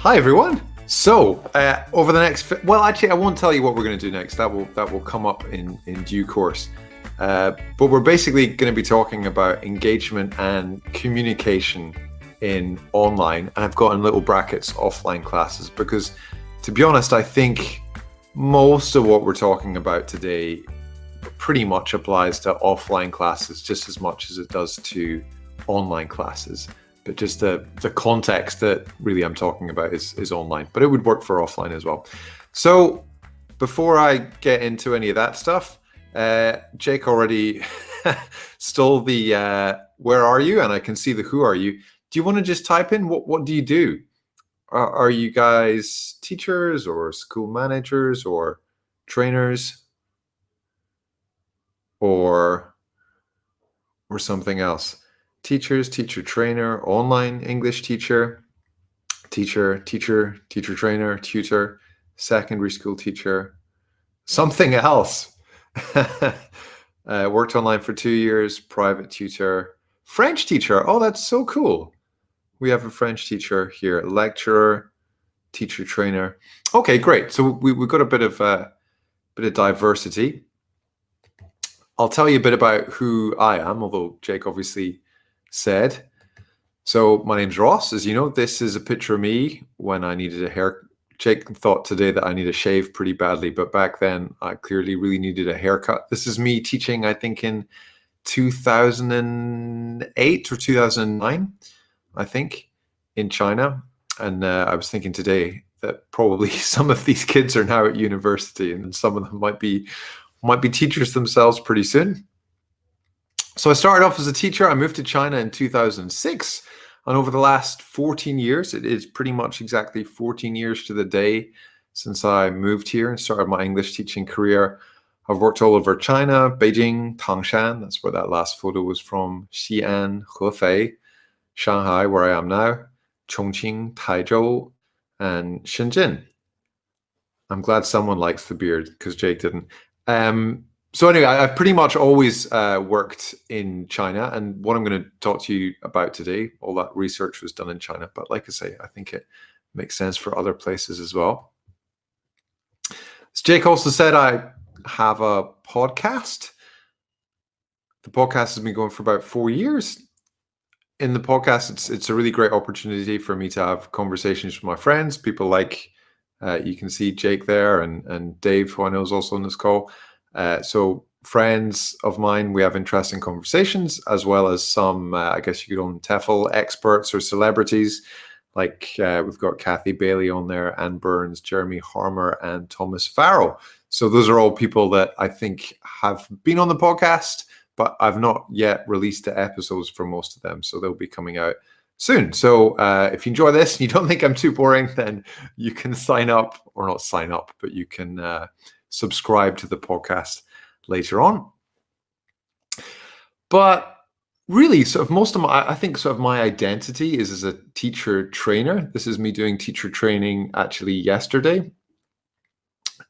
Hi everyone. So over the next, well, actually, I won't tell you what we're going to do next. That will come up in due course. But we're basically going to be talking about engagement and communication in online, and I've got in little brackets offline classes because, to be honest, I think most of what we're talking about today pretty much applies to offline classes just as much as it does to online classes. But just the context that really I'm talking about is online, but it would work for offline as well. So before I get into any of that stuff, Jake already stole the where are you? And I can see the who are you. Do you want to just type in what do you do? Are you guys teachers or school managers or trainers or something else? Teachers, teacher trainer, online English teacher, teacher trainer, tutor, secondary school teacher, something else. Worked online for 2 years, private tutor, French teacher. Oh, that's so cool. We have a French teacher here, lecturer, teacher trainer. Okay, great. So we've got a bit of diversity. I'll tell you a bit about who I am, although Jake obviously said. So my name's Ross. As you know, this is a picture of me when I needed a hair. Jake thought today that I need a shave pretty badly, but back then I clearly really needed a haircut. This is me teaching, I think, in 2008 or 2009, I think, in China. And I was thinking today that probably some of these kids are now at university, and some of them might be teachers themselves pretty soon. So I started off as a teacher. I moved to China in 2006. And over the last 14 years, it is pretty much exactly 14 years to the day since I moved here and started my English teaching career. I've worked all over China, Beijing, Tangshan, that's where that last photo was from, Xi'an, Hefei, Shanghai, where I am now, Chongqing, Taizhou, and Shenzhen. I'm glad someone likes the beard because Jake didn't. So anyway, I've pretty much always worked in China, and what I'm going to talk to you about today, all that research was done in China, but like I say, I think it makes sense for other places as well. As Jake also said, I have a podcast. The podcast has been going for about 4 years. In the podcast, it's a really great opportunity for me to have conversations with my friends, people like, you can see Jake there, and Dave, who I know is also on this call. So friends of mine, we have interesting conversations, as well as some, I guess you could call them TEFL experts or celebrities. Like we've got Kathy Bailey on there, Anne Burns, Jeremy Harmer, and Thomas Farrell. So those are all people that I think have been on the podcast, but I've not yet released the episodes for most of them. So they'll be coming out soon. So if you enjoy this and you don't think I'm too boring, then you can sign up, or not sign up, but you can subscribe to the podcast later on. But really, sort of most of my, I think sort of my identity is as a teacher trainer. This is me doing teacher training actually yesterday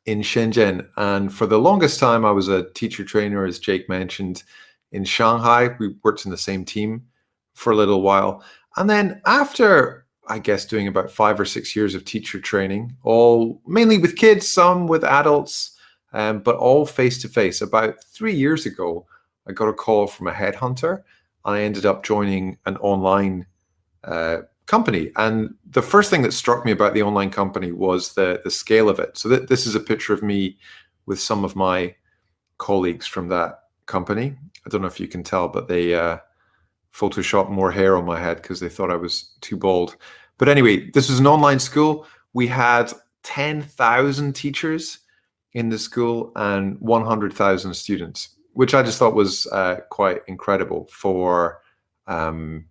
in Shenzhen. And for the longest time, I was a teacher trainer, as Jake mentioned, in Shanghai. We worked in the same team for a little while. And then after, I guess, doing about 5 or 6 years of teacher training, all mainly with kids, some with adults, but all face-to-face. About 3 years ago, I got a call from a headhunter, and I ended up joining an online company. And the first thing that struck me about the online company was the scale of it. So this is a picture of me with some of my colleagues from that company. I don't know if you can tell, but they Photoshopped more hair on my head because they thought I was too bald. But anyway, this was an online school. We had 10,000 teachers in the school and 100,000 students, which I just thought was quite incredible for the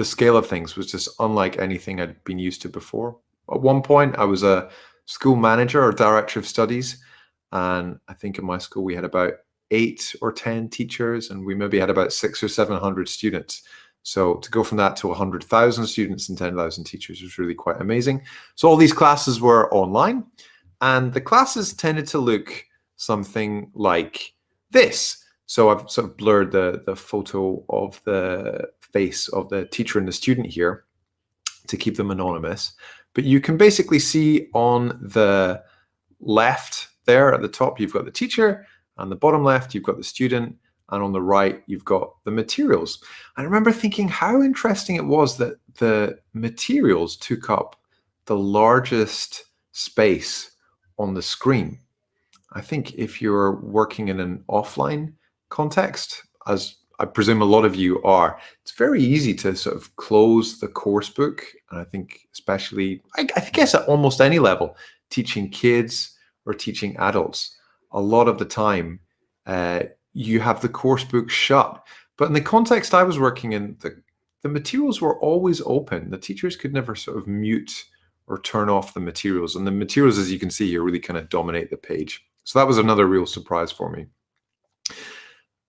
scale of things. Was just unlike anything I'd been used to before. At one point, I was a school manager or director of studies, and I think in my school we had about 8 or 10 teachers, and we maybe had about 600 or 700 students. So to go from that to 100,000 students and 10,000 teachers was really quite amazing. So all these classes were online, and the classes tended to look something like this. So I've sort of blurred the photo of the face of the teacher and the student here. to keep them anonymous. But you can basically see on the left there at the top, you've got the teacher, and the bottom left, you've got the student, and on the right, you've got the materials. I remember thinking how interesting it was that the materials took up the largest space on the screen. I think if you're working in an offline context, as I presume a lot of you are, it's very easy to sort of close the course book. And I think especially, I guess at almost any level, teaching kids or teaching adults, a lot of the time you have the course book shut. But in the context I was working in, the materials were always open. The teachers could never sort of mute or turn off the materials. And the materials, as you can see here, really kind of dominate the page. So that was another real surprise for me.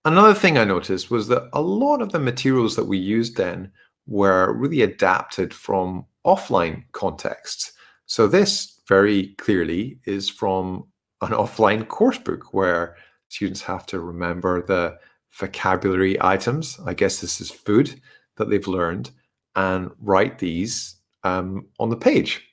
Another thing I noticed was that a lot of the materials that we used then were really adapted from offline contexts. So this very clearly is from an offline course book where students have to remember the vocabulary items, I guess this is food, that they've learned, and write these on the page.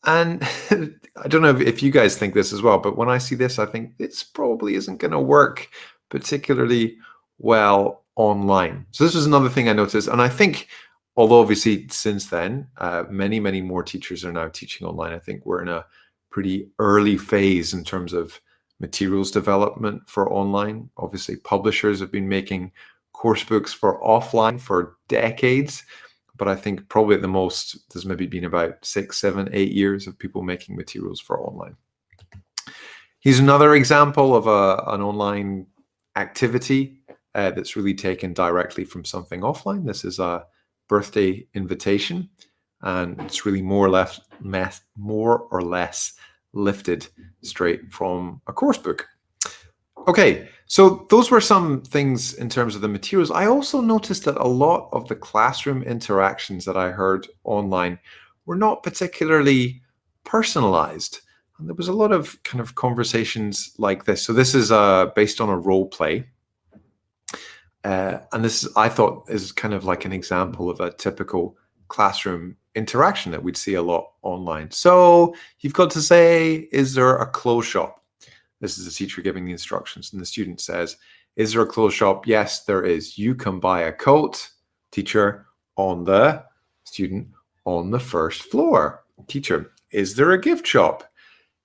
And I don't know if you guys think this as well, but when I see this, I think this probably isn't going to work particularly well online. So this was another thing I noticed. And I think, although obviously since then, many, many more teachers are now teaching online, I think we're in a pretty early phase in terms of materials development for online. Obviously, publishers have been making course books for offline for decades. But I think probably at the most, there's maybe been about 6, 7, 8 years of people making materials for online. Here's another example of an online activity that's really taken directly from something offline. This is a birthday invitation, and it's really more or less lifted straight from a course book. Okay, so those were some things in terms of the materials. I also noticed that a lot of the classroom interactions that I heard online were not particularly personalized. And there was a lot of kind of conversations like this. So this is based on a role play. And this, I thought, is kind of like an example of a typical classroom interaction that we'd see a lot online. So you've got to say, is there a clothes shop? This is the teacher giving the instructions, and the student says, is there a clothes shop? Yes, there is. You can buy a coat, teacher, on the student, on the first floor. Teacher, is there a gift shop?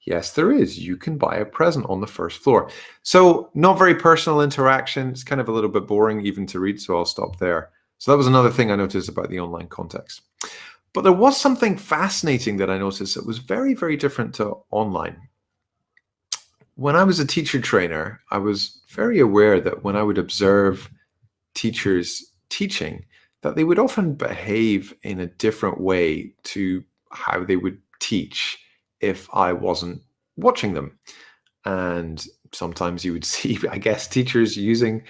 Yes, there is. You can buy a present on the first floor. So not very personal interaction. It's kind of a little bit boring even to read, so I'll stop there. So that was another thing I noticed about the online context. But there was something fascinating that I noticed that was very, very different to online. When I was a teacher trainer, I was very aware that when I would observe teachers teaching, that they would often behave in a different way to how they would teach if I wasn't watching them. And sometimes you would see, I guess, teachers using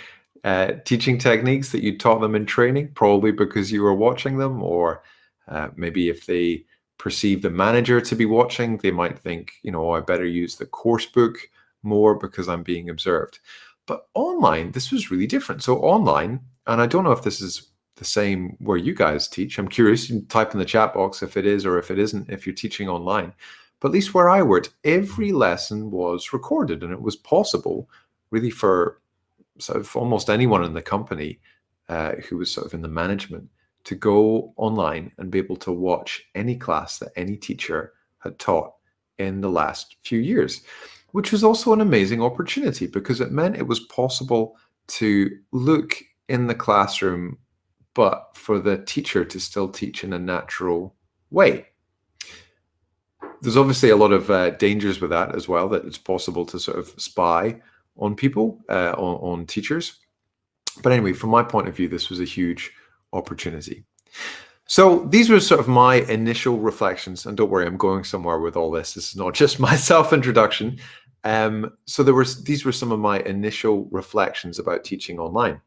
teaching techniques that you taught them in training, probably because you were watching them, or maybe if they perceive the manager to be watching, they might think, I better use the course book more because I'm being observed. But online, this was really different. So online, and I don't know if this is the same where you guys teach. I'm curious, you can type in the chat box if it is or if it isn't, if you're teaching online. But at least where I worked, every lesson was recorded, and it was possible really for sort of almost anyone in the company who was sort of in the management to go online and be able to watch any class that any teacher had taught in the last few years, which was also an amazing opportunity because it meant it was possible to look in the classroom, but for the teacher to still teach in a natural way. There's obviously a lot of dangers with that as well, that it's possible to sort of spy on people, on teachers. But anyway, from my point of view, this was a huge opportunity. So these were sort of my initial reflections, and don't worry, I'm going somewhere with all this. This is not just my self-introduction. So these were some of my initial reflections about teaching online.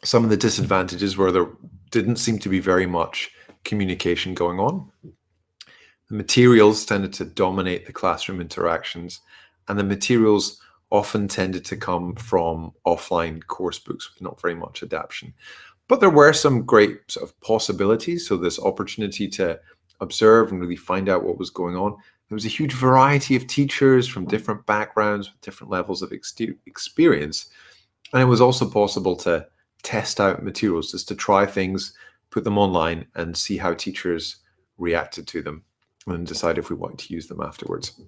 Some of the disadvantages were there didn't seem to be very much communication going on. The materials tended to dominate the classroom interactions, and the materials often tended to come from offline course books with not very much adaptation. But there were some great sort of possibilities. So this opportunity to observe and really find out what was going on. There was a huge variety of teachers from different backgrounds with different levels of experience. And it was also possible to test out materials, just to try things, put them online and see how teachers reacted to them and decide if we wanted to use them afterwards.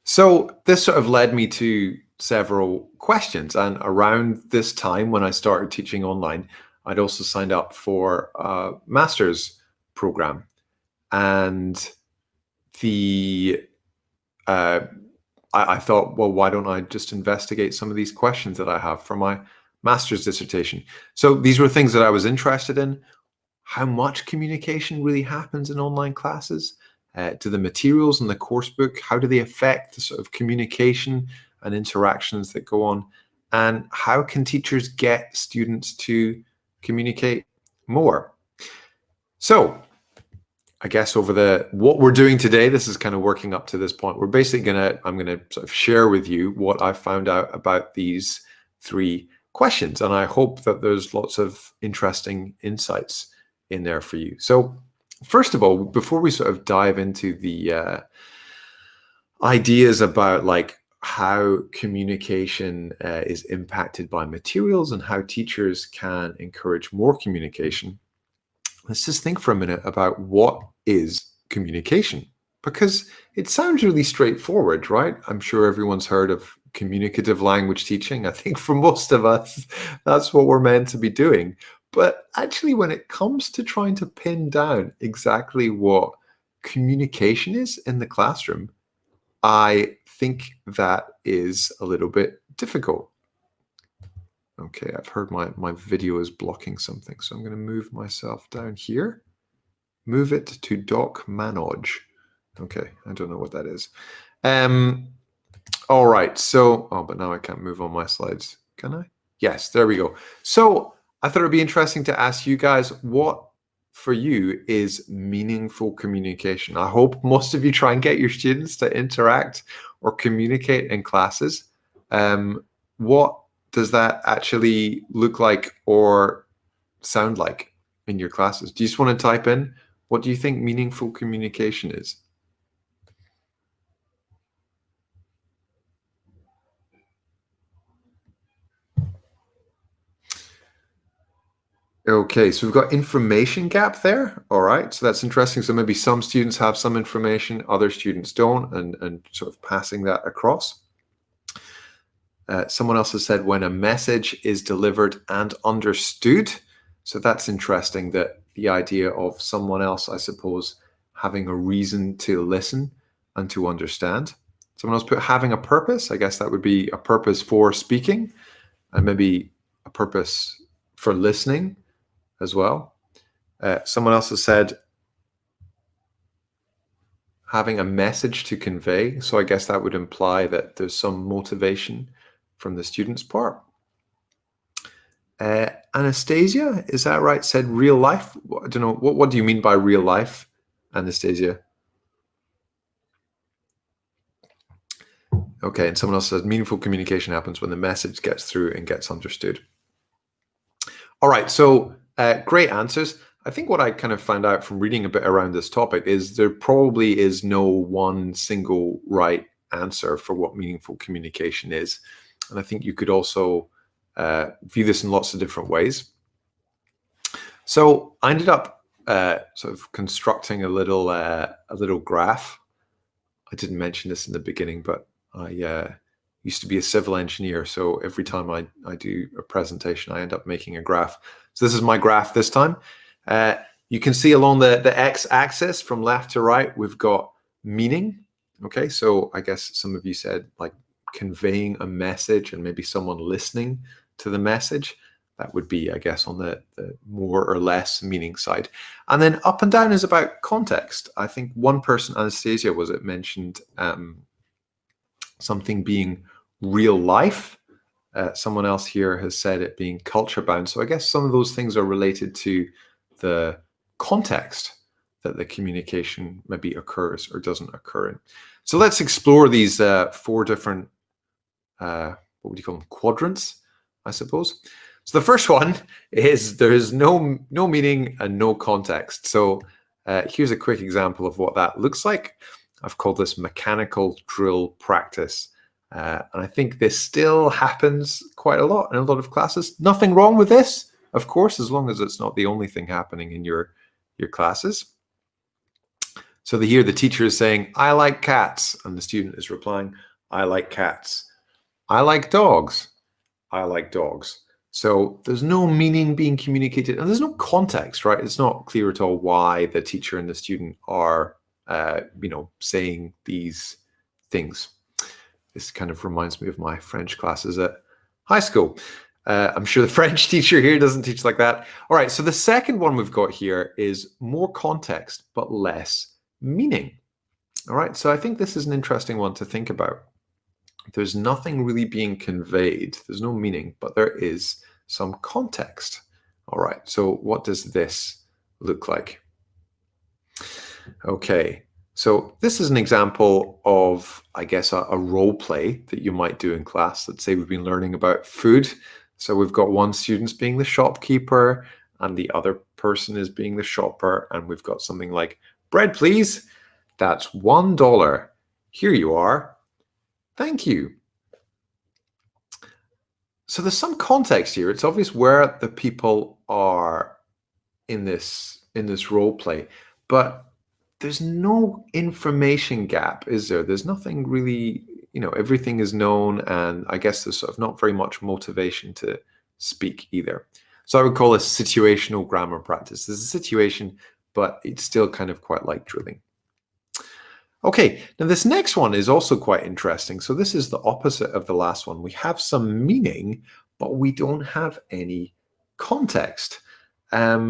So this sort of led me to several questions. And around this time when I started teaching online, I'd also signed up for a master's program. And I thought, well, why don't I just investigate some of these questions that I have for my master's dissertation? So these were things that I was interested in. How much communication really happens in online classes? Do the materials in the course book, how do they affect the sort of communication and interactions that go on? And how can teachers get students to communicate more? So I guess over what we're doing today, this is kind of working up to this point. We're basically I'm gonna sort of share with you what I found out about these 3 questions. And I hope that there's lots of interesting insights in there for you. So first of all, before we sort of dive into the ideas about like how communication is impacted by materials and how teachers can encourage more communication, let's just think for a minute about what is communication, because it sounds really straightforward, right? I'm sure everyone's heard of communicative language teaching. I think for most of us, that's what we're meant to be doing. But actually, when it comes to trying to pin down exactly what communication is in the classroom, I think that is a little bit difficult. Okay, I've heard my video is blocking something, so I'm going to move myself down here. Move it to Doc Manoj. Okay, I don't know what that is. All right, so, but now I can't move on my slides, can I? Yes, there we go. So I thought it'd be interesting to ask you guys what for you is meaningful communication. I hope most of you try and get your students to interact or communicate in classes. What does that actually look like or sound like in your classes? Do you just want to type in, what do you think meaningful communication is? Okay, so we've got information gap there. All right, so that's interesting. So maybe some students have some information, other students don't, and sort of passing that across. Someone else has said when a message is delivered and understood. So that's interesting, that the idea of someone else, I suppose, having a reason to listen and to understand. Someone else put having a purpose. I guess that would be a purpose for speaking and maybe a purpose for listening as well. Someone else has said having a message to convey. So I guess that would imply that there's some motivation from the student's part. Anastasia, is that right? Said real life. I don't know. What do you mean by real life, Anastasia? Okay, and someone else says meaningful communication happens when the message gets through and gets understood. All right, so great answers. I think what I kind of found out from reading a bit around this topic is there probably is no one single right answer for what meaningful communication is. And I think you could also view this in lots of different ways. So I ended up sort of constructing a little graph. I didn't mention this in the beginning, but I used to be a civil engineer. So every time I do a presentation, I end up making a graph. So this is my graph this time. You can see along the x-axis from left to right, we've got meaning. Okay, so I guess some of you said like conveying a message and maybe someone listening to the message. That would be, I guess, on the more or less meaning side. And then up and down is about context. I think one person, Anastasia, was it, mentioned something being real life. Someone else here has said it being culture bound. So I guess some of those things are related to the context that the communication maybe occurs or doesn't occur in. So let's explore these 4 different, what would you call them, quadrants, I suppose. So the first one is there is no meaning and no context. So here's a quick example of what that looks like. I've called this mechanical drill practice. And I think this still happens quite a lot in a lot of classes. Nothing wrong with this, of course, as long as it's not the only thing happening in your classes. So here the teacher is saying, I like cats. And the student is replying, I like cats. I like dogs. I like dogs. So there's no meaning being communicated, and there's no context, right? It's not clear at all why the teacher and the student are, saying these things. This kind of reminds me of my French classes at high school. I'm sure the French teacher here doesn't teach like that. All right, so the second one we've got here is more context, but less meaning. All right, so I think this is an interesting one to think about. There's nothing really being conveyed. There's no meaning, but there is some context. All right, so what does this look like? Okay, so this is an example of, I guess, a role play that you might do in class. Let's say we've been learning about food. So we've got one student being the shopkeeper and the other person is being the shopper. And we've got something like, bread, please. That's $1. Here you are. Thank you. So there's some context here. It's obvious where the people are in this role play, but there's no information gap, is there? There's nothing really, everything is known, and I guess there's sort of not very much motivation to speak either. So I would call this situational grammar practice. There's a situation, but it's still kind of quite like drilling. Okay, now this next one is also quite interesting. So this is the opposite of the last one. We have some meaning, but we don't have any context. I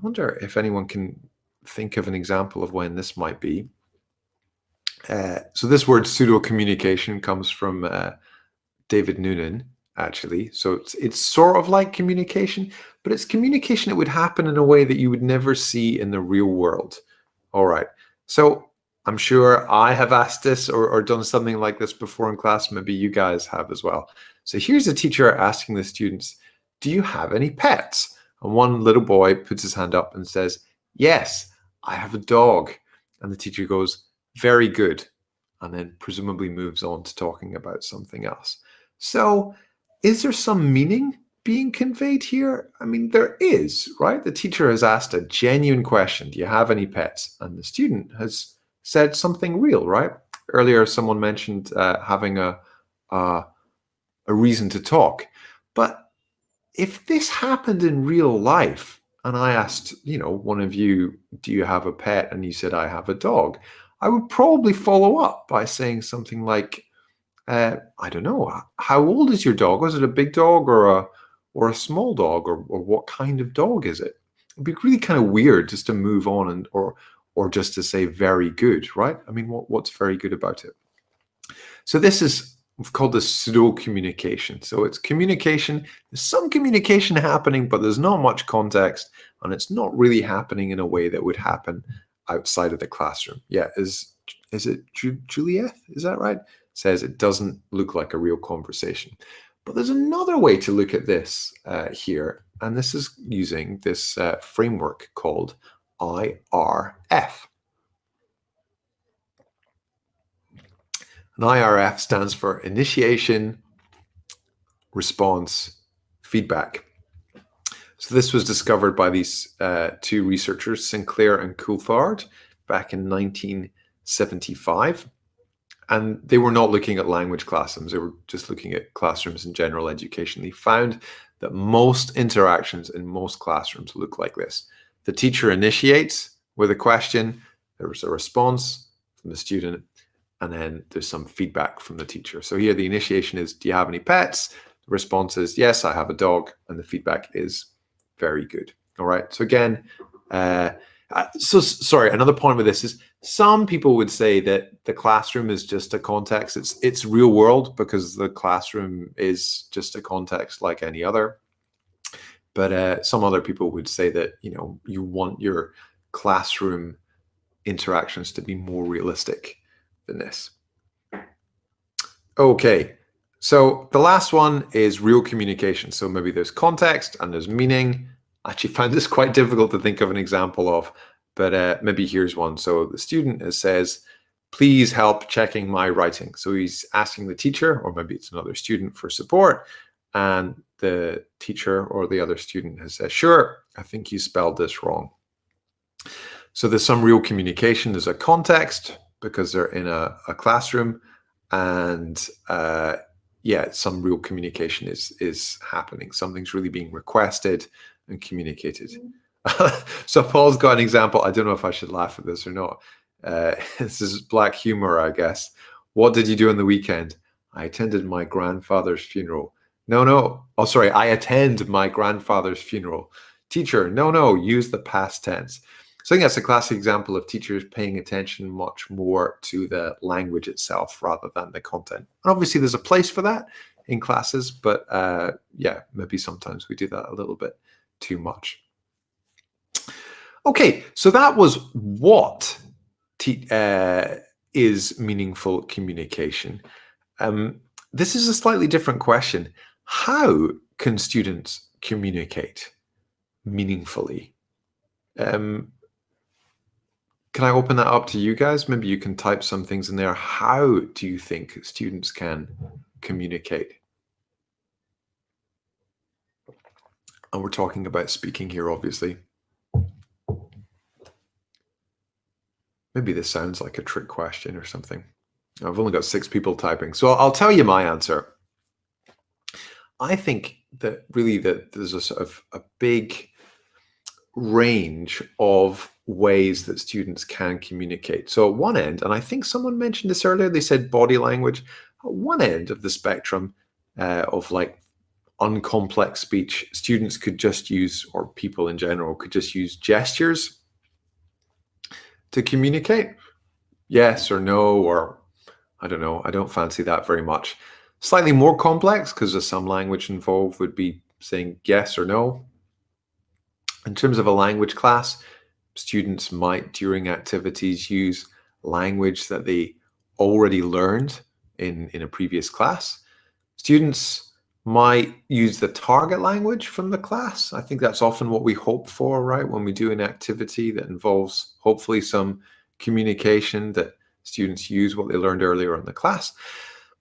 wonder if anyone can think of an example of when this might be. So this word pseudo-communication comes from David Noonan, actually. So it's sort of like communication, but it's communication that would happen in a way that you would never see in the real world. All right, so I'm sure I have asked this or done something like this before in class. Maybe you guys have as well. So here's a teacher asking the students, do you have any pets? And one little boy puts his hand up and says, yes, I have a dog. And the teacher goes, very good. And then presumably moves on to talking about something else. So is there some meaning being conveyed here? I mean, there is, right? The teacher has asked a genuine question. Do you have any pets? And the student has said something real, right? Earlier, someone mentioned having a reason to talk. But if this happened in real life, and I asked, one of you, do you have a pet? And you said, I have a dog. I would probably follow up by saying something like, I don't know, how old is your dog? Was it a big dog or a small dog, or what kind of dog is it? It'd be really kind of weird just to move on or just to say very good, right? I mean, what's very good about it? So this is, we've called this pseudo communication. So it's communication, there's some communication happening, but there's not much context, and it's not really happening in a way that would happen outside of the classroom. Yeah, is it Juliet? Is that right? Says it doesn't look like a real conversation. But there's another way to look at this here, and this is using this framework called IRF. And IRF stands for initiation, response, feedback. So this was discovered by these two researchers, Sinclair and Coulthard, back in 1975. And they were not looking at language classrooms. They were just looking at classrooms in general education. They found that most interactions in most classrooms look like this. The teacher initiates with a question, there's a response from the student, and then there's some feedback from the teacher. So here the initiation is, do you have any pets? The response is, yes, I have a dog. And the feedback is, very good. All right. So again, sorry, another point with this is some people would say that the classroom is just a context. It's real world because the classroom is just a context like any other. But some other people would say that, you want your classroom interactions to be more realistic than this. Okay, So the last one is real communication. So maybe there's context and there's meaning. I actually find this quite difficult to think of an example of, but maybe here's one. So the student says, please help checking my writing. So he's asking the teacher, or maybe it's another student, for support. And the teacher or the other student has said, sure, I think you spelled this wrong. So there's some real communication. There's a context because they're in a classroom, and yeah, some real communication is happening. Something's really being requested and communicated. So Paul's got an example. I don't know if I should laugh at this or not. This is black humor, I guess. What did you do on the weekend? I attended my grandfather's funeral. No. Oh, sorry. I attend my grandfather's funeral. Teacher, no. Use the past tense. So I think that's a classic example of teachers paying attention much more to the language itself rather than the content. And obviously there's a place for that in classes, but yeah, maybe sometimes we do that a little bit too much. Okay, so that was what is meaningful communication. This is a slightly different question. How can students communicate meaningfully? Can I open that up to you guys? Maybe you can type some things in there. How do you think students can communicate? And we're talking about speaking here, obviously. Maybe this sounds like a trick question or something. I've only got 6 people typing, so I'll tell you my answer. I think that really that there's a sort of a big range of ways that students can communicate. So at one end, and I think someone mentioned this earlier, they said body language. At one end of the spectrum of like uncomplex speech, students could just use, or people in general could just use gestures to communicate. Yes or no, or I don't know, I don't fancy that very much. Slightly more complex, because there's some language involved, would be saying yes or no. In terms of a language class, students might, during activities, use language that they already learned in a previous class. Students might use the target language from the class. I think that's often what we hope for, right? When we do an activity that involves hopefully some communication, that students use what they learned earlier in the class.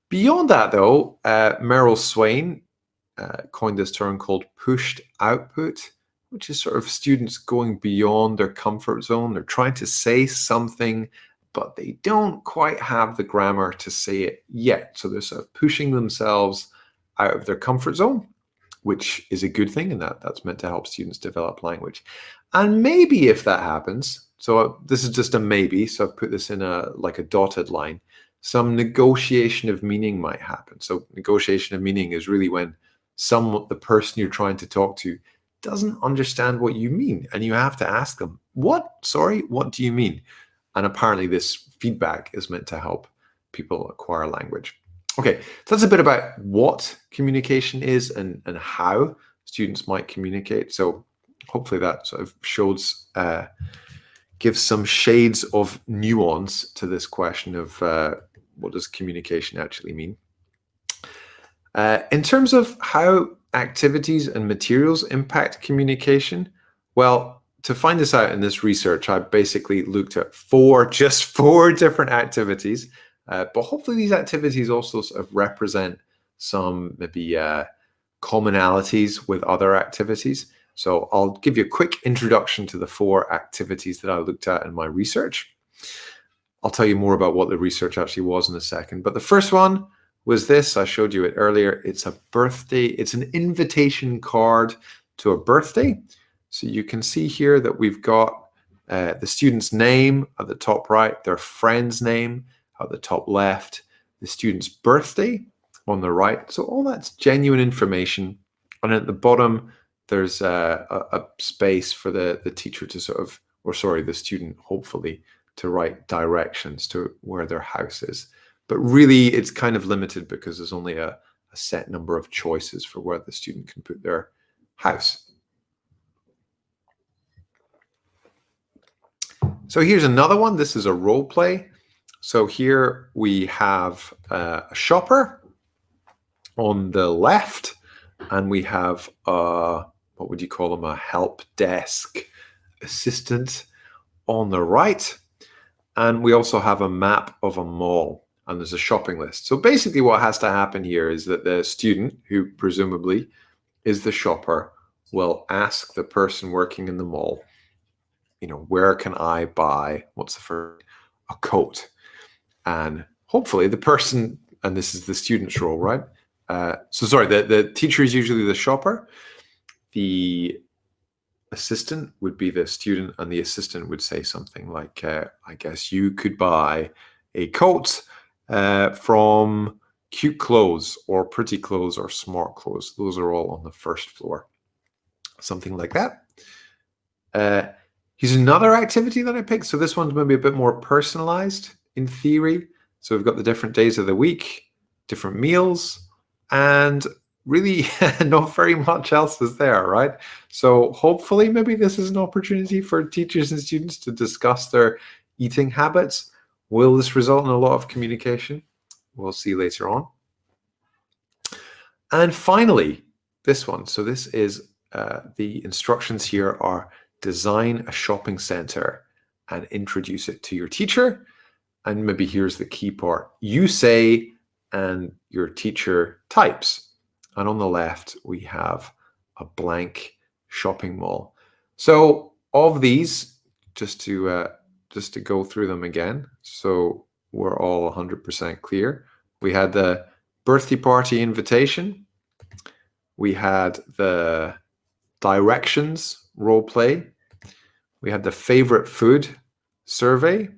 Beyond that, though, Meryl Swain coined this term called pushed output, which is sort of students going beyond their comfort zone. They're trying to say something, but they don't quite have the grammar to say it yet. So they're sort of pushing themselves out of their comfort zone, which is a good thing, and that's meant to help students develop language. And maybe if that happens, so this is just a maybe, so I've put this in like a dotted line, some negotiation of meaning might happen. So negotiation of meaning is really when the person you're trying to talk to doesn't understand what you mean, and you have to ask them, what do you mean? And apparently this feedback is meant to help people acquire language. Okay, so that's a bit about what communication is and how students might communicate. So hopefully that sort of shows, gives some shades of nuance to this question of what does communication actually mean. In terms of how activities and materials impact communication, well, to find this out in this research, I basically looked at just four different activities, but hopefully these activities also sort of represent some maybe commonalities with other activities. So I'll give you a quick introduction to the 4 activities that I looked at in my research. I'll tell you more about what the research actually was in a second, but the first one was this. I showed you it earlier. It's a birthday. It's an invitation card to a birthday. So you can see here that we've got the student's name at the top right, their friend's name at the top left, the student's birthday on the right. So all that's genuine information. And at the bottom, there's a space for the teacher to sort of, or sorry, the student, hopefully, to write directions to where their house is. But really, it's kind of limited because there's only a set number of choices for where the student can put their house. So here's another one. This is a role play. So here we have a shopper on the left, and we have what would you call them, a help desk assistant on the right. And we also have a map of a mall, and there's a shopping list. So basically what has to happen here is that the student, who presumably is the shopper, will ask the person working in the mall, where can I buy, what's the first, a coat? And hopefully the person, and this is the student's role, right? The teacher is usually the shopper. The assistant would be the student, and the assistant would say something like, I guess you could buy a coat from Cute Clothes or Pretty Clothes or Smart Clothes. Those are all on the first floor. Something like that. Here's another activity that I picked. So this one's maybe a bit more personalized in theory. So we've got the different days of the week, different meals, and really not very much else is there, right? So hopefully maybe this is an opportunity for teachers and students to discuss their eating habits. Will this result in a lot of communication? We'll see later on. And finally, this one. So this is the instructions here are design a shopping center and introduce it to your teacher. And maybe here's the key part. You say and your teacher types. And on the left, we have a blank shopping mall. So of these, just to go through them again, so we're all 100% clear. We had the birthday party invitation. We had the directions role play. We had the favorite food survey.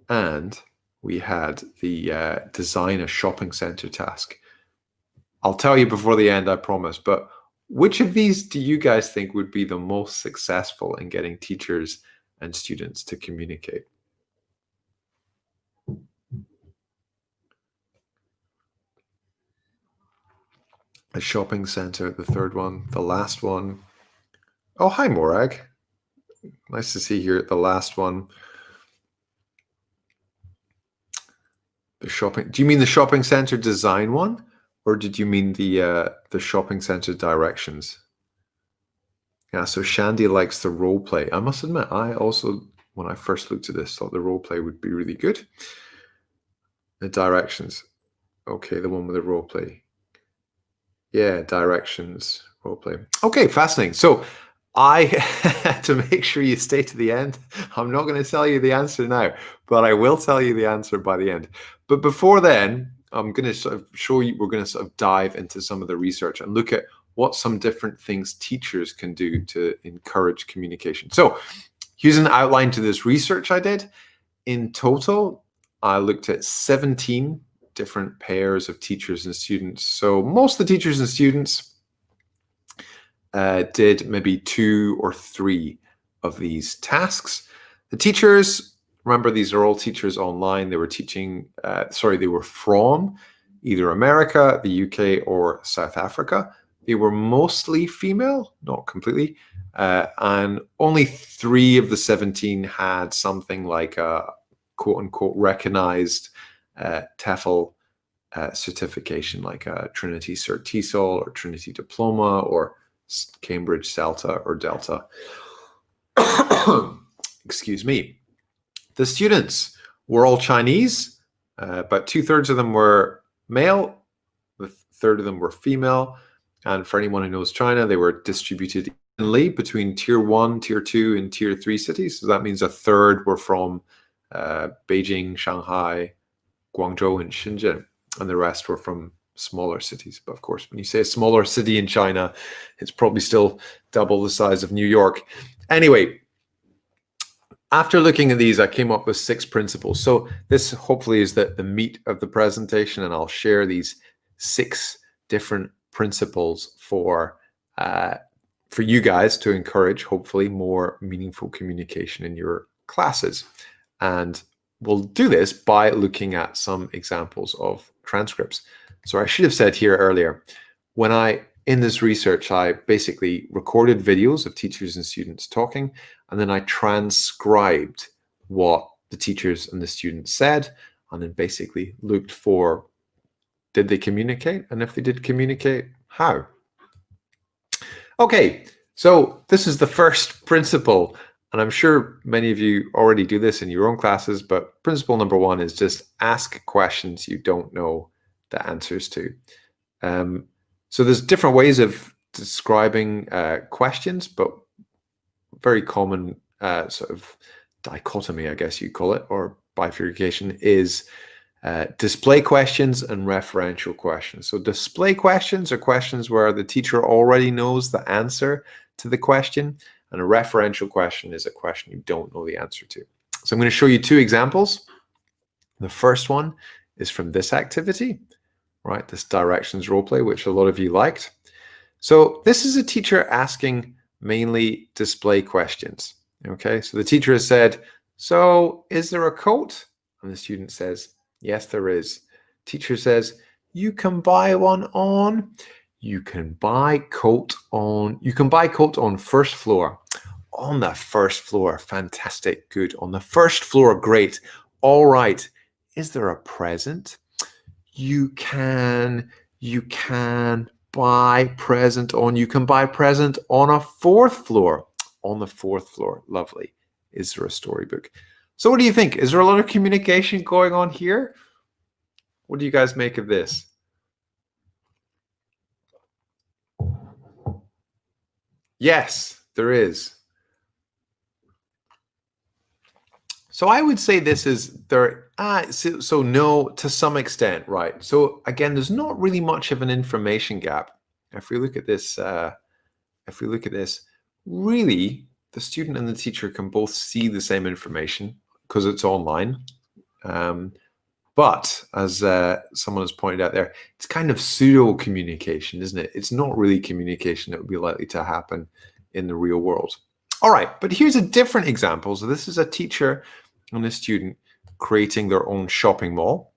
And we had the design a shopping center task. I'll tell you before the end, I promise, but which of these do you guys think would be the most successful in getting teachers and students to communicate? The shopping center, the third one, the last one. Oh, hi, Morag. Nice to see you at the last one. The shopping. Do you mean the shopping center design one? Or did you mean the shopping center directions? Yeah, so Shandy likes the role play. I must admit, I also, when I first looked at this, thought the role play would be really good. The directions. Okay, the one with the role play. Yeah, directions, role play. Okay, fascinating. So I, to make sure you stay to the end, I'm not going to tell you the answer now, but I will tell you the answer by the end. But before then, I'm going to sort of show you, we're going to sort of dive into some of the research and look at what some different things teachers can do to encourage communication. So here's an outline to this research I did. In total, I looked at 17 different pairs of teachers and students. So most of the teachers and students did maybe 2 or 3 of these tasks. The teachers, remember, these are all teachers online. They were teaching, they were from either America, the UK, or South Africa. They were mostly female, not completely. And only 3 of the 17 had something like a quote unquote recognized TEFL certification, like a Trinity Cert TESOL or Trinity Diploma or Cambridge CELTA or Delta. Excuse me. The students were all Chinese, but 2/3 of them were male, a third of them were female. And for anyone who knows China, they were distributed evenly between tier 1, tier 2, and tier 3 cities. So that means a third were from Beijing, Shanghai, Guangzhou, and Shenzhen, and the rest were from smaller cities. But of course, when you say a smaller city in China, it's probably still double the size of New York. Anyway, after looking at these, I came up with 6 principles. So this hopefully is the meat of the presentation, and I'll share these 6 different principles for you guys to encourage, hopefully, more meaningful communication in your classes. And we'll do this by looking at some examples of transcripts. So I should have said here earlier, in this research, I basically recorded videos of teachers and students talking, and then I transcribed what the teachers and the students said, and then basically looked for Did they communicate? And if they did communicate, how? Okay, so this is the first principle, and I'm sure many of you already do this in your own classes, but principle number one is just ask questions you don't know the answers to. So there's different ways of describing questions, but very common sort of dichotomy, I guess you call it, or bifurcation is display questions and referential questions. So display questions are questions where the teacher already knows the answer to the question, and a referential question is a question you don't know the answer to. So I'm going to show you two examples. The first one is from this activity, right? This directions role play, which a lot of you liked. So this is a teacher asking mainly display questions. Okay, so the teacher has said, so is there a coat? And the student says, yes, there is. Teacher says, you can buy one on. You can buy coat on. You can buy coat on first floor. On the first floor, fantastic, good. On the first floor, great. All right. Is there a present? You can buy present on. You can buy present on a fourth floor. On the fourth floor, lovely. Is there a storybook? So what do you think? Is there a lot of communication going on here? What do you guys make of this? Yes, there is. So I would say this is there. So no, to some extent, right? So again, there's not really much of an information gap. If we look at this, really, the student and the teacher can both see the same information because it's online. But as someone has pointed out there, it's kind of pseudo communication, isn't it? It's not really communication that would be likely to happen in the real world. All right, but here's a different example. So this is a teacher and a student creating their own shopping mall.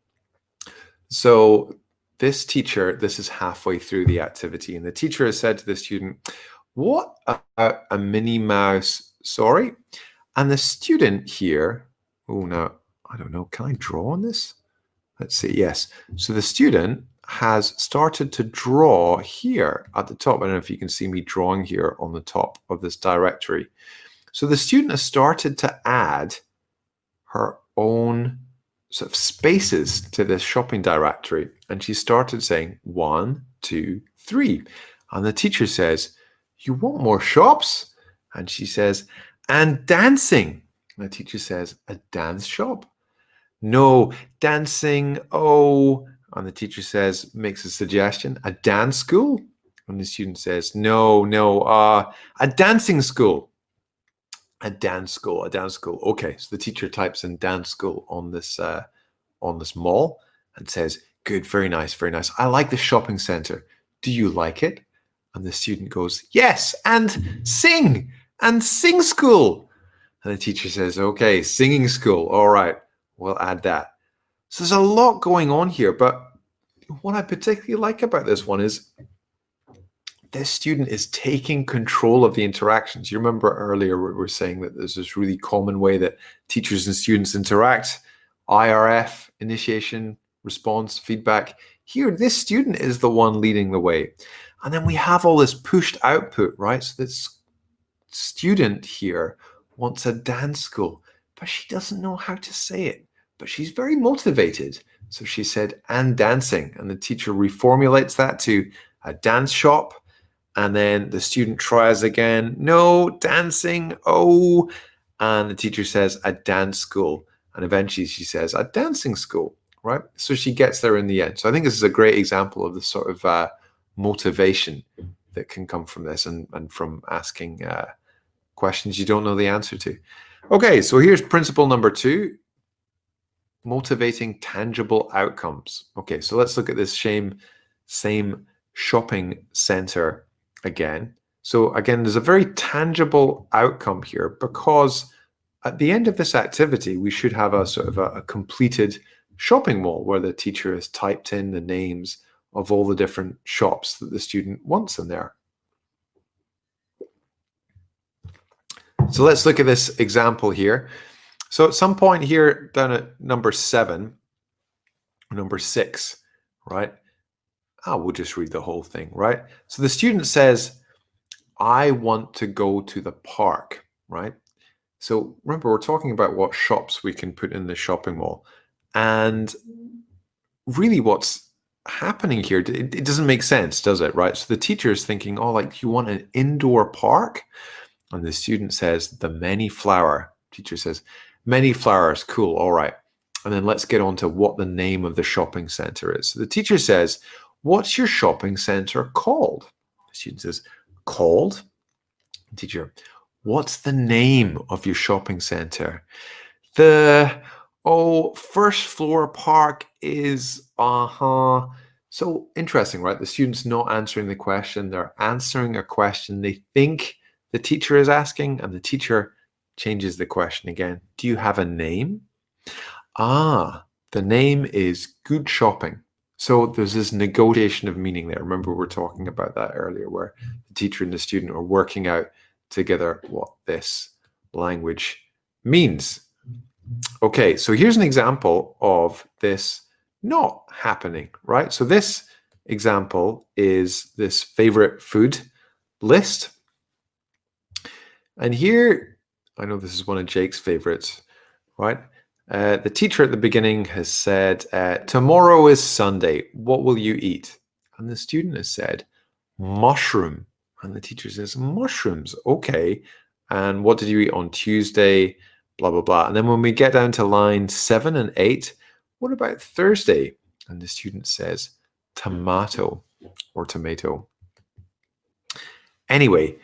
So this teacher, this is halfway through the activity, and the teacher has said to the student, what about a Minnie Mouse, sorry? And the student here, oh no, I don't know, can I draw on this? Let's see, yes. So the student has started to draw here at the top. I don't know if you can see me drawing here on the top of this directory. So the student has started to add her own sort of spaces to this shopping directory. And she started saying 1, 2, 3. And the teacher says, you want more shops? And she says, and dancing. And the teacher says, a dance shop? No, dancing, oh. And the teacher says, makes a suggestion, a dance school? And the student says, no, a dancing school. A dance school, a dance school. Okay, so the teacher types in dance school on this mall and says, good, very nice, very nice. I like the shopping center. Do you like it? And the student goes, yes, and sing school. And the teacher says, okay, singing school. All right, we'll add that. So there's a lot going on here, but what I particularly like about this one is this student is taking control of the interactions. You remember earlier we were saying that there's this really common way that teachers and students interact, IRF, initiation, response, feedback. Here, this student is the one leading the way. And then we have all this pushed output, right? So this student here wants a dance school, but she doesn't know how to say it, but she's very motivated. So she said, and dancing. And the teacher reformulates that to a dance shop. And then the student tries again, no, dancing, oh. And the teacher says, a dance school. And eventually she says, a dancing school, right? So she gets there in the end. So I think this is a great example of the sort of motivation that can come from this and from asking questions you don't know the answer to. Okay, so here's principle number 2, motivating tangible outcomes. Okay, so let's look at this same shopping center again. So again, there's a very tangible outcome here because at the end of this activity, we should have a sort of a completed shopping mall where the teacher has typed in the names of all the different shops that the student wants in there. So let's look at this example here. So at some point here down at number 6, right? We'll just read the whole thing, right? So the student says, I want to go to the park, right? So remember, we're talking about what shops we can put in the shopping mall. And really what's happening here, it doesn't make sense, does it, right? So the teacher is thinking, oh, like, you want an indoor park? And the student says, the many flower. Teacher says, many flowers, cool, all right. And then let's get on to what the name of the shopping center is. So the teacher says, what's your shopping center called? The student says, called? Teacher, what's the name of your shopping center? The first floor park is So interesting, right? The student's not answering the question. They're answering a question they think the teacher is asking, and the teacher changes the question again. Do you have a name? The name is good shopping. So there's this negotiation of meaning there. Remember, we were talking about that earlier, where the teacher and the student are working out together what this language means. Okay, so here's an example of this not happening, right? So this example is this favorite food list. And here, I know this is one of Jake's favorites, right? The teacher at the beginning has said, tomorrow is Sunday. What will you eat? And the student has said, mushroom. And the teacher says, mushrooms. Okay. And what did you eat on Tuesday? Blah, blah, blah. And then when we get down to line 7 and 8, what about Thursday? And the student says, tomato or tomato. Anyway,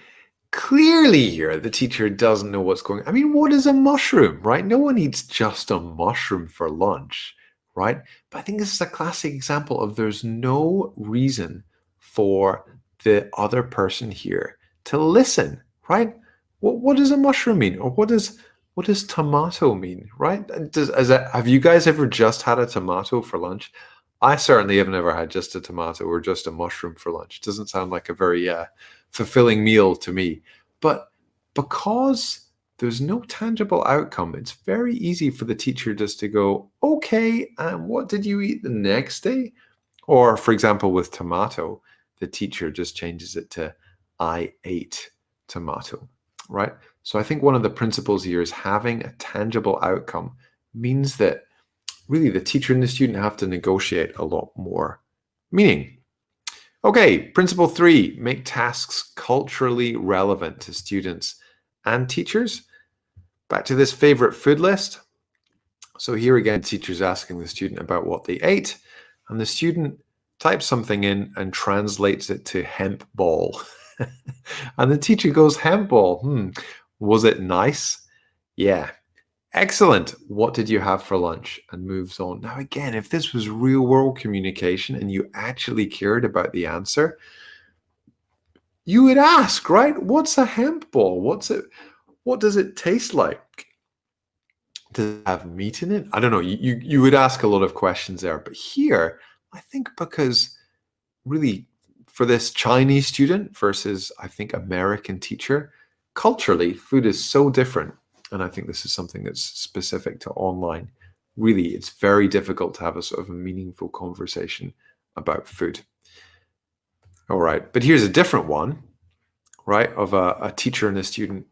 clearly here, the teacher doesn't know what's going on. I mean, what is a mushroom, right? No one eats just a mushroom for lunch, right? But I think this is a classic example of there's no reason for the other person here to listen, right? What does a mushroom mean? Or what does tomato mean, right? Have you guys ever just had a tomato for lunch? I certainly have never had just a tomato or just a mushroom for lunch. It doesn't sound like a very fulfilling meal to me. But because there's no tangible outcome, it's very easy for the teacher just to go, okay, and what did you eat the next day? Or, for example, with tomato, the teacher just changes it to, I ate tomato, right? So I think one of the principles here is having a tangible outcome means that really the teacher and the student have to negotiate a lot more meaning. Okay, principle 3, make tasks culturally relevant to students and teachers. Back to this favorite food list. So here again, the teacher's asking the student about what they ate, and the student types something in and translates it to hemp ball. And the teacher goes, hemp ball, was it nice? Yeah. Excellent. What did you have for lunch? And moves on. Now, again, if this was real world communication and you actually cared about the answer, you would ask, right? What's a hemp ball? What does it taste like? Does it have meat in it? I don't know. You would ask a lot of questions there. But here, I think because really for this Chinese student versus, I think, American teacher, culturally, food is so different. And I think this is something that's specific to online. Really, it's very difficult to have a sort of a meaningful conversation about food. All right, but here's a different one, right, of a teacher and a student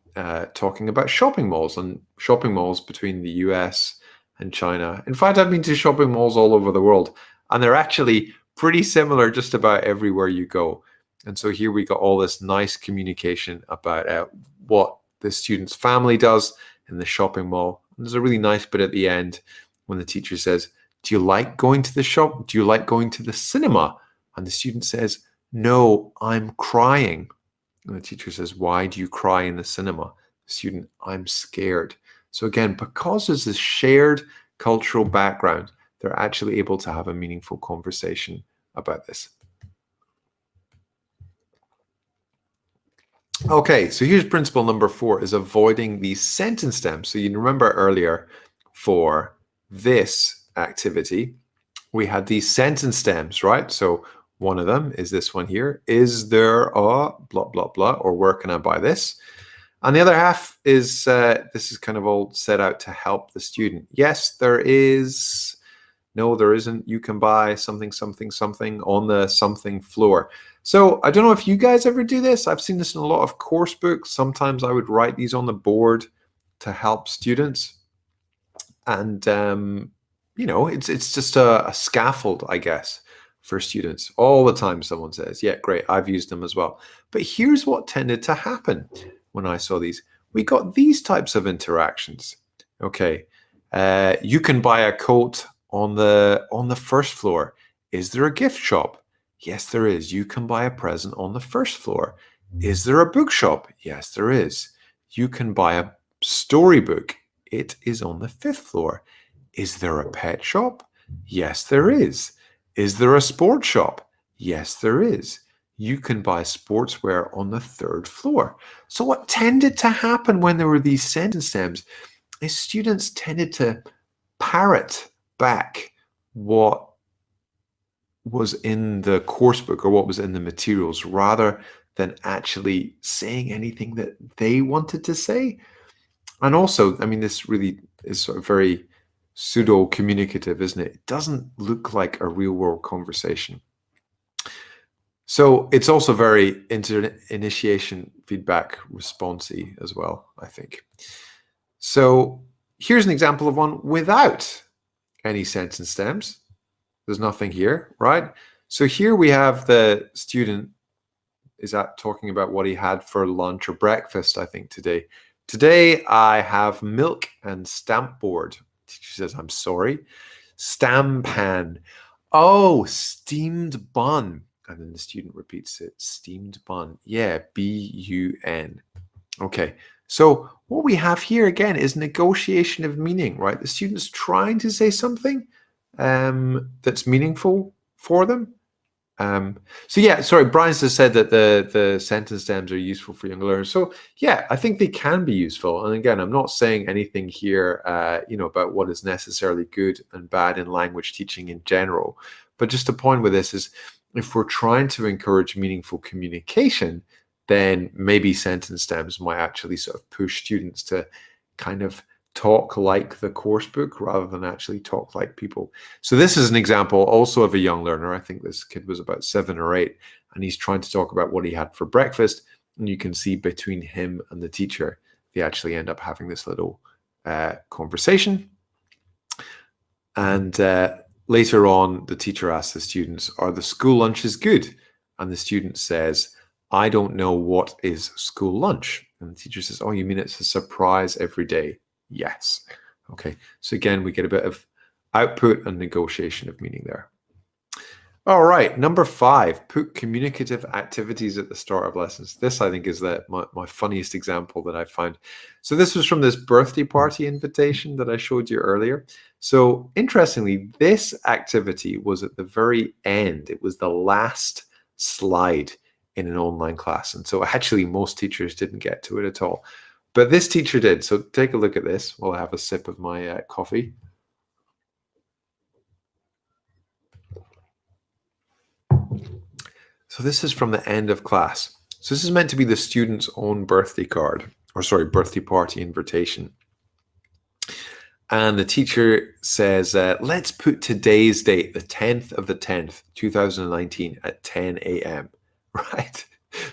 talking about shopping malls and shopping malls between the US and China. In fact, I've been to shopping malls all over the world, and they're actually pretty similar just about everywhere you go. And so here we got all this nice communication about what the student's family does in the shopping mall. And there's a really nice bit at the end when the teacher says, do you like going to the shop? Do you like going to the cinema? And the student says, no, I'm crying. And the teacher says, why do you cry in the cinema? The student, I'm scared. So again, because there's this shared cultural background, they're actually able to have a meaningful conversation about this. Okay, so here's principle number 4 is avoiding these sentence stems. So you remember earlier for this activity, we had these sentence stems, right? So one of them is this one here. Is there a blah, blah, blah, or where can I buy this? And the other half is, this is kind of all set out to help the student. Yes, there is No, there isn't. You can buy something, something, something on the something floor. So I don't know if you guys ever do this. I've seen this in a lot of course books. Sometimes I would write these on the board to help students. And, you know, it's just a scaffold, I guess, for students. All the time someone says, yeah, great, I've used them as well. But here's what tended to happen when I saw these. We got these types of interactions. Okay, you can buy a coat on the first floor. Is there a gift shop? Yes, there is. You can buy a present on the first floor. Is there a bookshop? Yes, there is. You can buy a storybook. It is on the 5th floor. Is there a pet shop? Yes, there is. Is there a sports shop? Yes, there is. You can buy sportswear on the 3rd floor. So what tended to happen when there were these sentence stems is students tended to parrot back what was in the course book or what was in the materials rather than actually saying anything that they wanted to say. And also, I mean, this really is sort of very pseudo-communicative, isn't it? It doesn't look like a real-world conversation. So it's also very initiation feedback responsey as well, I think. So here's an example of one without any sentence stems. There's nothing here, right? So here we have the student is talking about what he had for lunch or breakfast, I think, today. Today, I have milk and stamp board. Teacher says, I'm sorry. Stampan. Oh, steamed bun. And then the student repeats it. Steamed bun. Yeah, B-U-N. Okay, so what we have here again is negotiation of meaning, right? The student's trying to say something that's meaningful for them. So yeah, sorry, Brian's just said that the sentence stems are useful for young learners. So yeah, I think they can be useful. And again, I'm not saying anything here, you know, about what is necessarily good and bad in language teaching in general. But just the point with this is, if we're trying to encourage meaningful communication, then maybe sentence stems might actually sort of push students to kind of talk like the course book rather than actually talk like people. So this is an example also of a young learner. I think this kid was about 7 or 8, and he's trying to talk about what he had for breakfast. And you can see between him and the teacher, they actually end up having this little conversation. And later on, the teacher asks the students, are the school lunches good? And the student says, I don't know what is school lunch. And the teacher says, oh, you mean it's a surprise every day? Yes. Okay. So again, we get a bit of output and negotiation of meaning there. All right. Number 5, put communicative activities at the start of lessons. This, I think, is my funniest example that I found. So this was from this birthday party invitation that I showed you earlier. So interestingly, this activity was at the very end. It was the last slide in an online class. And so actually most teachers didn't get to it at all. But this teacher did. So take a look at this while I have a sip of my coffee. So this is from the end of class. So this is meant to be the student's own birthday card, or sorry, birthday party invitation. And the teacher says, let's put today's date, the 10th of the 10th, 2019 at 10 a.m., right?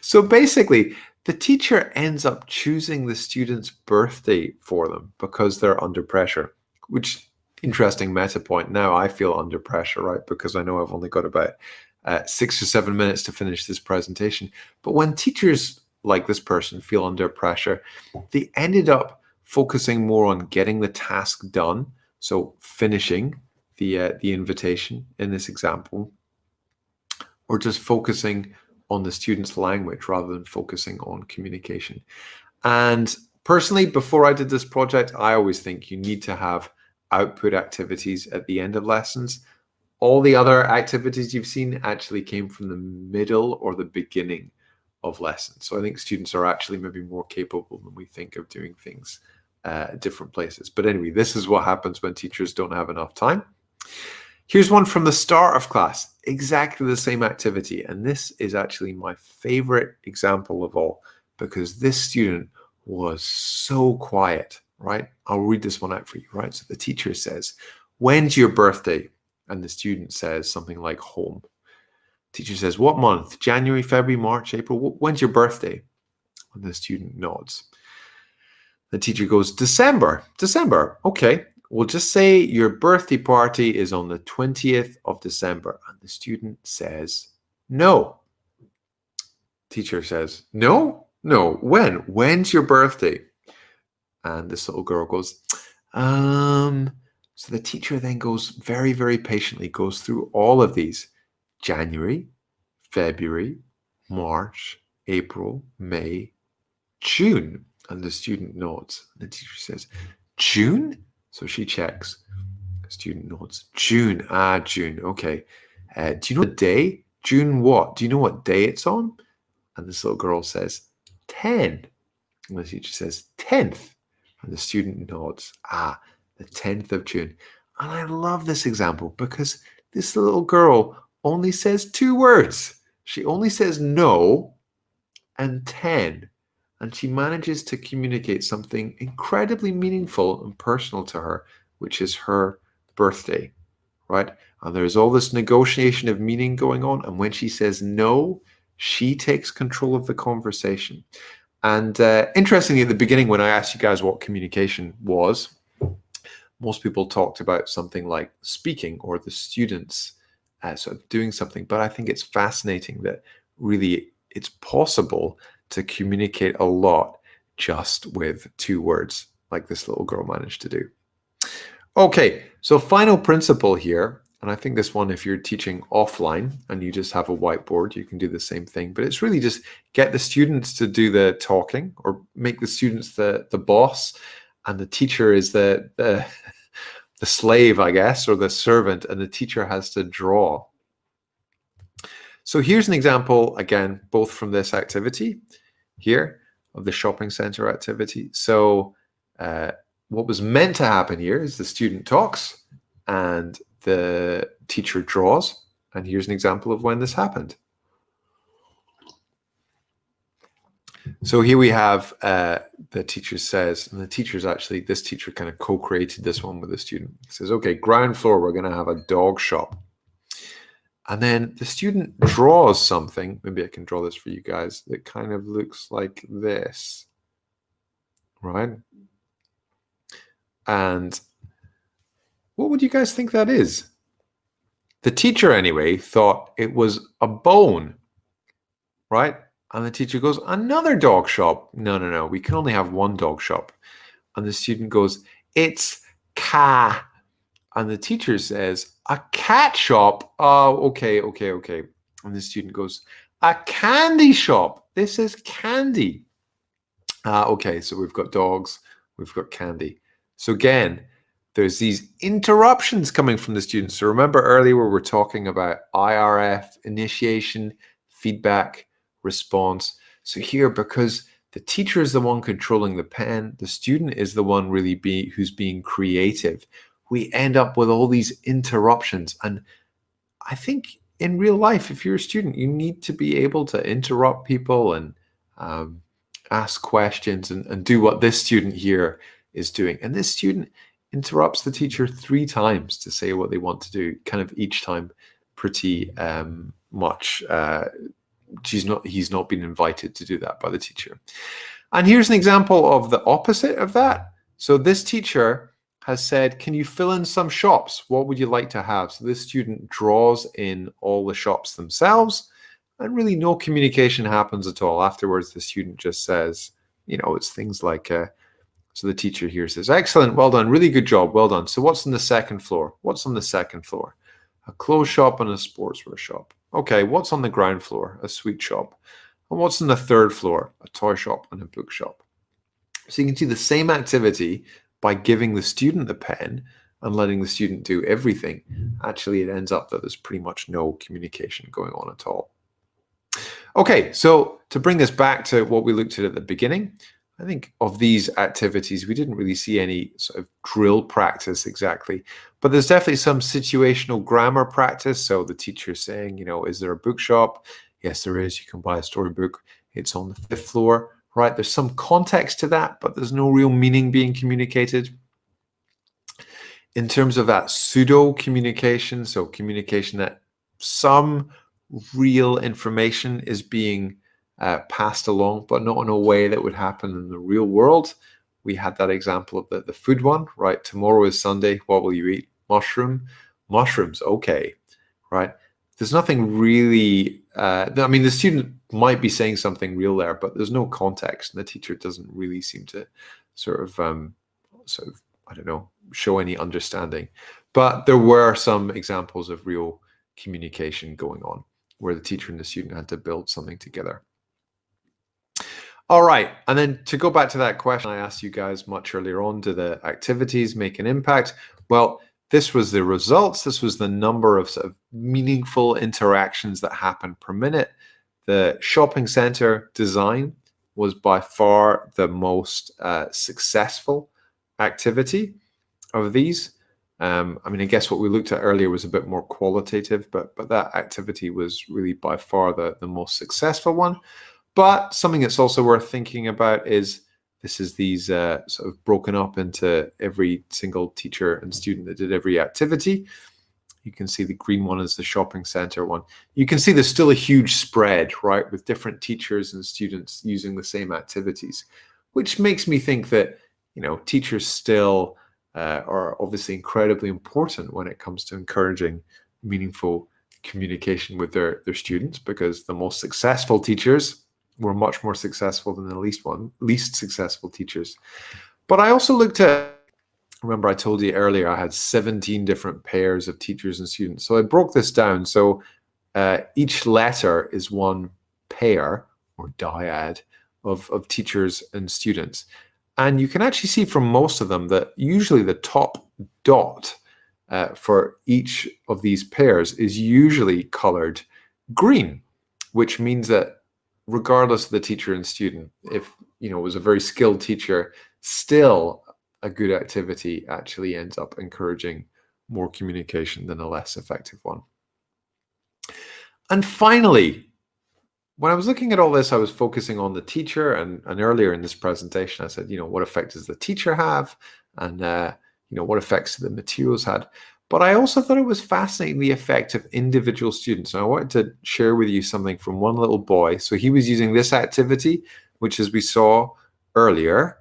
So basically, the teacher ends up choosing the student's birthday for them because they're under pressure, which interesting meta point. Now I feel under pressure, right? Because I know I've only got about 6 or 7 minutes to finish this presentation. But when teachers like this person feel under pressure, they ended up focusing more on getting the task done. So finishing the invitation in this example, or just focusing on the student's language rather than focusing on communication. And personally, before I did this project, I always think you need to have output activities at the end of lessons. All the other activities you've seen actually came from the middle or the beginning of lessons. So I think students are actually maybe more capable than we think of doing things at different places. But anyway, this is what happens when teachers don't have enough time. Here's one from the start of class, exactly the same activity. And this is actually my favorite example of all, because this student was so quiet, right? I'll read this one out for you, right? So the teacher says, when's your birthday? And the student says something like home. Teacher says, what month? January, February, March, April? When's your birthday? And the student nods. The teacher goes, December. December. Okay. We'll just say your birthday party is on the 20th of December. And the student says, no. Teacher says, no? No. When? When's your birthday? And this little girl goes, So the teacher then goes very, very patiently, goes through all of these. January, February, March, April, May, June. And the student nods. The teacher says, June? So she checks. The student nods. June. June. Okay. Do you know the day? June what? Do you know what day it's on? And this little girl says, 10. And the teacher says, 10th. And the student nods. The 10th of June. And I love this example because this little girl only says 2 words. She only says no and 10. And she manages to communicate something incredibly meaningful and personal to her, which is her birthday, right? And there's all this negotiation of meaning going on. And when she says no, she takes control of the conversation. And interestingly, at the beginning, when I asked you guys what communication was, most people talked about something like speaking or the students sort of doing something. But I think it's fascinating that really it's possible to communicate a lot just with 2 words, like this little girl managed to do. Okay, so final principle here, and I think this one, if you're teaching offline and you just have a whiteboard, you can do the same thing, but it's really just get the students to do the talking or make the students the boss, and the teacher is the slave, I guess, or the servant, and the teacher has to draw. So here's an example, again, both from this activity here of the shopping center activity. So what was meant to happen here is the student talks and the teacher draws. And here's an example of when this happened. So here we have the teacher says, and the teacher's actually, this teacher kind of co-created this one with the student. He says, okay, ground floor, we're going to have a dog shop. And then the student draws something, maybe I can draw this for you guys, that kind of looks like this, right? And what would you guys think that is? The teacher, anyway, thought it was a bone, right? And the teacher goes, another dog shop. No, we can only have one dog shop. And the student goes, it's ka. And the teacher says, a cat shop? Oh, okay. And the student goes, a candy shop. This is candy. Okay, so we've got dogs, we've got candy. So again, there's these interruptions coming from the students. So remember earlier we were talking about IRF, initiation, feedback, response. So here, because the teacher is the one controlling the pen, the student is the one really who's being creative. We end up with all these interruptions. And I think in real life, if you're a student, you need to be able to interrupt people and ask questions and do what this student here is doing. And this student interrupts the teacher 3 times to say what they want to do, kind of each time pretty much. He's not been invited to do that by the teacher. And here's an example of the opposite of that. So this teacher has said, can you fill in some shops? What would you like to have? So this student draws in all the shops themselves, and really no communication happens at all. Afterwards, the student just says, it's things like, so the teacher here says, excellent, well done, really good job, well done. So what's on the second floor? What's on the second floor? A clothes shop and a sportswear shop. Okay, what's on the ground floor? A sweet shop. And what's on the third floor? A toy shop and a bookshop. So you can see the same activity by giving the student the pen and letting the student do everything. Actually, it ends up that there's pretty much no communication going on at all. Okay, so to bring this back to what we looked at the beginning, I think of these activities, we didn't really see any sort of drill practice exactly, but there's definitely some situational grammar practice. So the teacher's saying, is there a bookshop? Yes, there is. You can buy a storybook. It's on the 5th floor, right? There's some context to that, but there's no real meaning being communicated. In terms of that pseudo communication, so communication that some real information is being passed along, but not in a way that would happen in the real world. We had that example of the food one, right? Tomorrow is Sunday. What will you eat? Mushrooms. Okay, right? There's nothing really. I mean, the student might be saying something real there, but there's no context, and the teacher doesn't really seem to sort of, I don't know, show any understanding. But there were some examples of real communication going on, where the teacher and the student had to build something together. All right, and then to go back to that question I asked you guys much earlier on, do the activities make an impact? Well, this was the results. This was the number of sort of meaningful interactions that happen per minute. The shopping center design was by far the most successful activity of these. I mean, I guess what we looked at earlier was a bit more qualitative, but that activity was really by far the most successful one. But something that's also worth thinking about is these sort of broken up into every single teacher and student that did every activity. You can see the green one is the shopping center one. You can see there's still a huge spread, right, with different teachers and students using the same activities, which makes me think that, you know, teachers still are obviously incredibly important when it comes to encouraging meaningful communication with their students, because the most successful teachers were much more successful than the least successful teachers. But I also looked at, remember I told you earlier, I had 17 different pairs of teachers and students. So I broke this down. So each letter is one pair or dyad of teachers and students. And you can actually see from most of them that usually the top dot for each of these pairs is usually colored green, which means that regardless of the teacher and student, if, you know, it was a very skilled teacher, still a good activity actually ends up encouraging more communication than a less effective one. And finally, when I was looking at all this, I was focusing on the teacher, and earlier in this presentation, I said, you know, what effect does the teacher have? And, you know, what effects the materials had? But I also thought it was fascinating the effect of individual students. And I wanted to share with you something from one little boy. So he was using this activity, which, as we saw earlier,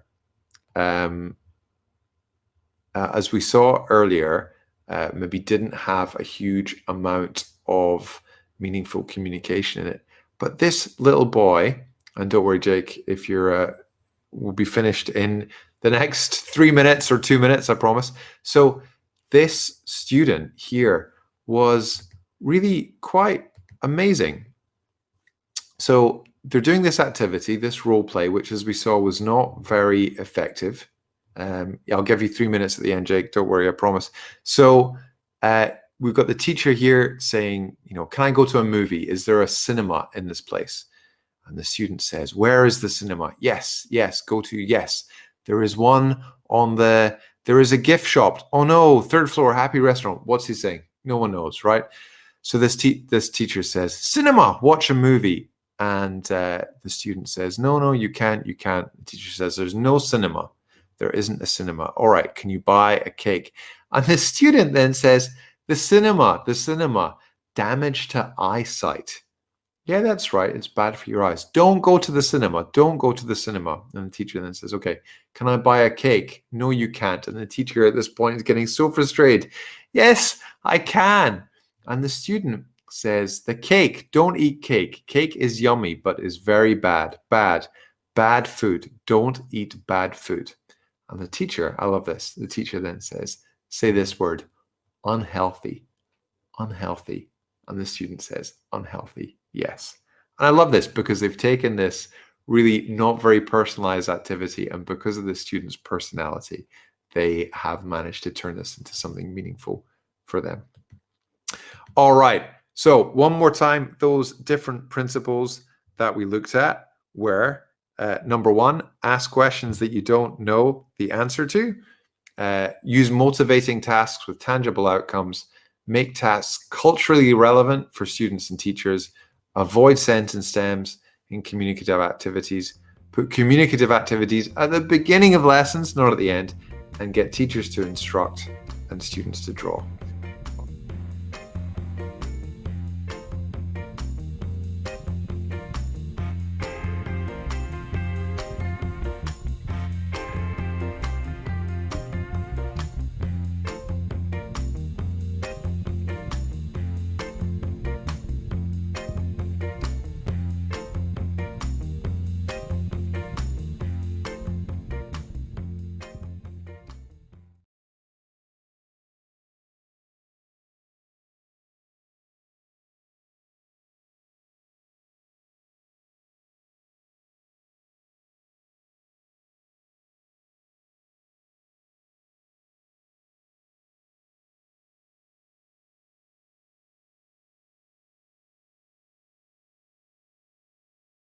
maybe didn't have a huge amount of meaningful communication in it. But this little boy, and don't worry, Jake, if you're, we'll be finished in the next 3 minutes or 2 minutes, I promise. So this student here was really quite amazing. So they're doing this activity, this role play, which, as we saw, was not very effective. I'll give you 3 minutes at the end, Jake. Don't worry, I promise. So we've got the teacher here saying, you know, can I go to a movie? Is there a cinema in this place? And the student says, where is the cinema? Yes, go to, yes. There is one on there is a gift shop. Oh no, 3rd floor, happy restaurant. What's he saying? No one knows, right? So this teacher says, cinema, watch a movie. And the student says, no, you can't. The teacher says, there's no cinema. There isn't a cinema. All right, can you buy a cake? And the student then says, the cinema, damage to eyesight. Yeah, that's right. It's bad for your eyes. Don't go to the cinema. And the teacher then says, okay, can I buy a cake? No, you can't. And the teacher at this point is getting so frustrated. Yes, I can. And the student says, the cake, don't eat cake. Cake is yummy, but is very bad. Bad food. Don't eat bad food. And the teacher, I love this. The teacher then says, say this word, unhealthy. And the student says, unhealthy. Yes. And I love this because they've taken this really not very personalized activity, and because of the student's personality, they have managed to turn this into something meaningful for them. All right. So one more time, those different principles that we looked at were, number one, ask questions that you don't know the answer to, use motivating tasks with tangible outcomes, make tasks culturally relevant for students and teachers, avoid sentence stems in communicative activities, put communicative activities at the beginning of lessons, not at the end, and get teachers to instruct and students to draw.